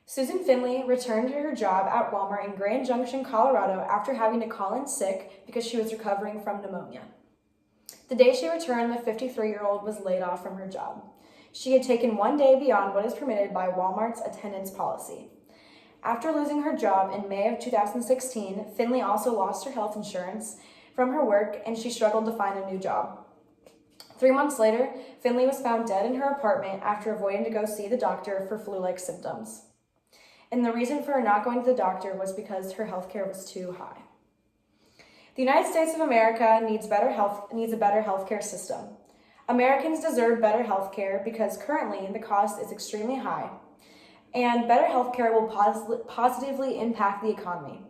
Susan Finley returned to her job at Walmart in Grand Junction, Colorado after having to call in sick because she was recovering from pneumonia. The day she returned, the 53-year-old was laid off from her job. She had taken one day beyond what is permitted by Walmart's attendance policy. After losing her job in May of 2016, Finley also lost her health insurance from her work and she struggled to find a new job. 3 months later, Finley was found dead in her apartment after avoiding to go see the doctor for flu-like symptoms. And the reason for her not going to the doctor was because her health care was too high. The United States of America needs a better health care system. Americans deserve better health care because currently the cost is extremely high, and better health care will positively impact the economy.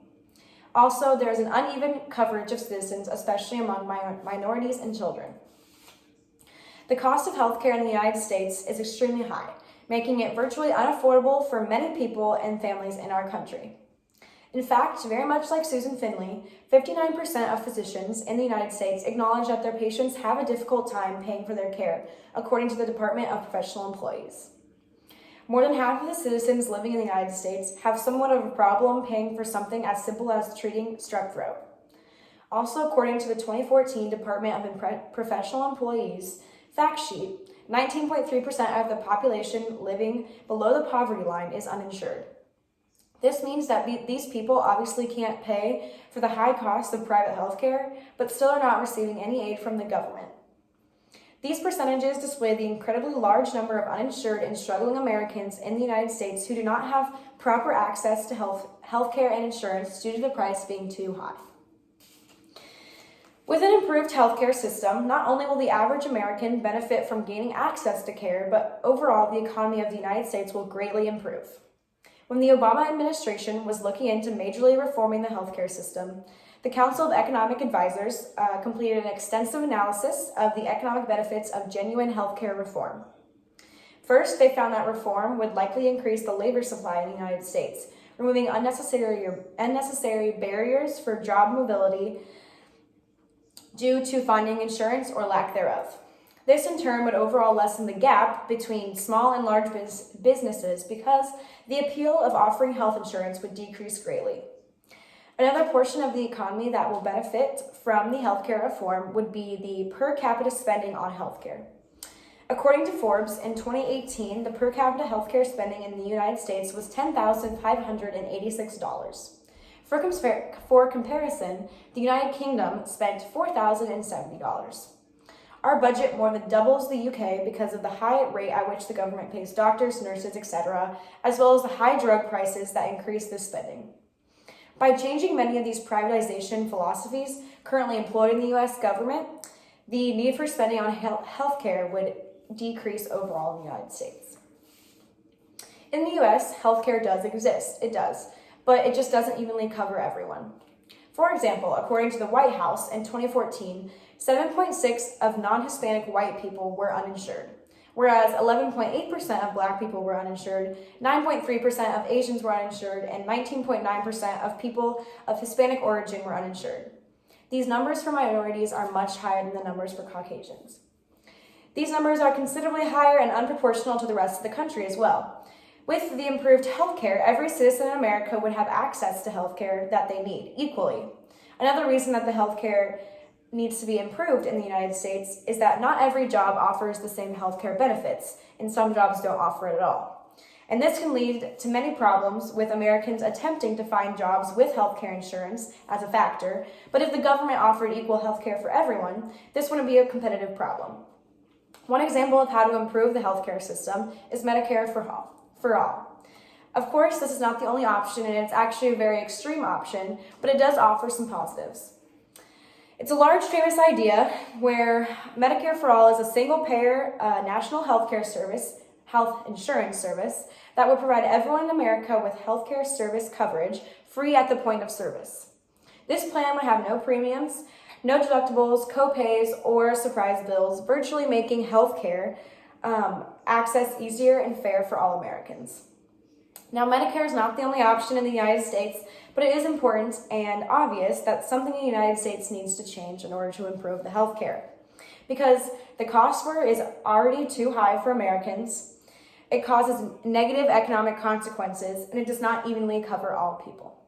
Also, there is an uneven coverage of citizens, especially among minorities and children. The cost of health care in the United States is extremely high, making it virtually unaffordable for many people and families in our country. In fact, very much like Susan Finley, 59% of physicians in the United States acknowledge that their patients have a difficult time paying for their care, according to the Department of Professional Employees. More than half of the citizens living in the United States have somewhat of a problem paying for something as simple as treating strep throat. Also, according to the 2014 Department of Professional Employees fact sheet, 19.3% of the population living below the poverty line is uninsured. This means that these people obviously can't pay for the high cost of private health care, but still are not receiving any aid from the government. These percentages display the incredibly large number of uninsured and struggling Americans in the United States who do not have proper access to health care and insurance due to the price being too high. With an improved healthcare system, not only will the average American benefit from gaining access to care, but overall the economy of the United States will greatly improve. When the Obama administration was looking into majorly reforming the healthcare system, the Council of Economic Advisors completed an extensive analysis of the economic benefits of genuine healthcare reform. First, they found that reform would likely increase the labor supply in the United States, removing unnecessary barriers for job mobility due to finding insurance or lack thereof. This in turn would overall lessen the gap between small and large businesses because the appeal of offering health insurance would decrease greatly. Another portion of the economy that will benefit from the healthcare reform would be the per capita spending on healthcare. According to Forbes, in 2018, the per capita healthcare spending in the United States was $10,586. For comparison, the United Kingdom spent $4,070. Our budget more than doubles the UK because of the high rate at which the government pays doctors, nurses, etc., as well as the high drug prices that increase this spending. By changing many of these privatization philosophies currently employed in the US government, the need for spending on healthcare would decrease overall in the United States. In the US, healthcare does exist, it does, but it just doesn't evenly cover everyone. For example, according to the White House in 2014, 7.6% of non-Hispanic white people were uninsured, whereas 11.8% of Black people were uninsured, 9.3% of Asians were uninsured, and 19.9% of people of Hispanic origin were uninsured. These numbers for minorities are much higher than the numbers for Caucasians. These numbers are considerably higher and unproportional to the rest of the country as well. With the improved healthcare, every citizen in America would have access to healthcare that they need equally. Another reason that the healthcare needs to be improved in the United States is that not every job offers the same healthcare benefits, and some jobs don't offer it at all. And this can lead to many problems with Americans attempting to find jobs with healthcare insurance as a factor, but if the government offered equal healthcare for everyone, this wouldn't be a competitive problem. One example of how to improve the healthcare system is Medicare for all. Of course, this is not the only option, and it's actually a very extreme option, but it does offer some positives. It's a large, famous idea where Medicare for All is a single-payer national health insurance service that would provide everyone in America with healthcare service coverage free at the point of service. This plan would have no premiums, no deductibles, co-pays, or surprise bills, virtually making healthcare access easier and fair for all Americans. Now, Medicare is not the only option in the United States, but it is important and obvious that something in the United States needs to change in order to improve the healthcare. because the cost for it is already too high for Americans. It causes negative economic consequences, and it does not evenly cover all people.